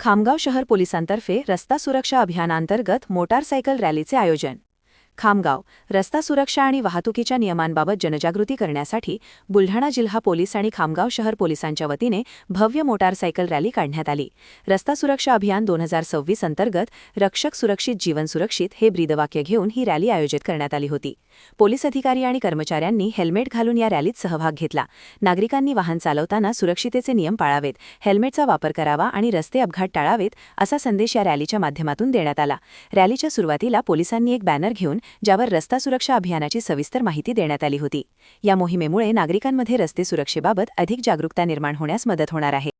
खामगाव शहर पोलिसांतर्फे रस्ता सुरक्षा अभियानांतर्गत मोटारसायकल रॅलीचे आयोजन. खामगाव रस्ता सुरक्षा आणि वाहतुकीच्या नियमांबाबत जनजागृती करण्यासाठी बुलढाणा जिल्हा पोलीस आणि खामगाव शहर पोलिसांच्या वतीने भव्य मोटारसायकल रॅली काढण्यात आली. रस्ता सुरक्षा अभियान 2026 अंतर्गत रक्षक सुरक्षित जीवन सुरक्षित हे ब्रीदवाक्य घेऊन ही रॅली आयोजित करण्यात आली होती. पोलीस अधिकारी आणि कर्मचाऱ्यांनी हेल्मेट घालून या रॅलीत सहभाग घेतला. नागरिकांनी वाहन चालवताना सुरक्षितेचे नियम पाळावेत, हेल्मेटचा वापर करावा आणि रस्ते अपघात टाळावेत असा संदेश या रॅलीच्या माध्यमातून देण्यात आला. रॅलीच्या सुरुवातीला पोलिसांनी एक बॅनर घेऊन ज्यावर रस्ता सुरक्षा अभियानाची सविस्तर माहिती देण्यात आली होती. या मोहिमेमुळे नागरिकांमध्ये रस्ते सुरक्षेबाबत अधिक जागरूकता निर्माण होण्यास मदत होणार आहे.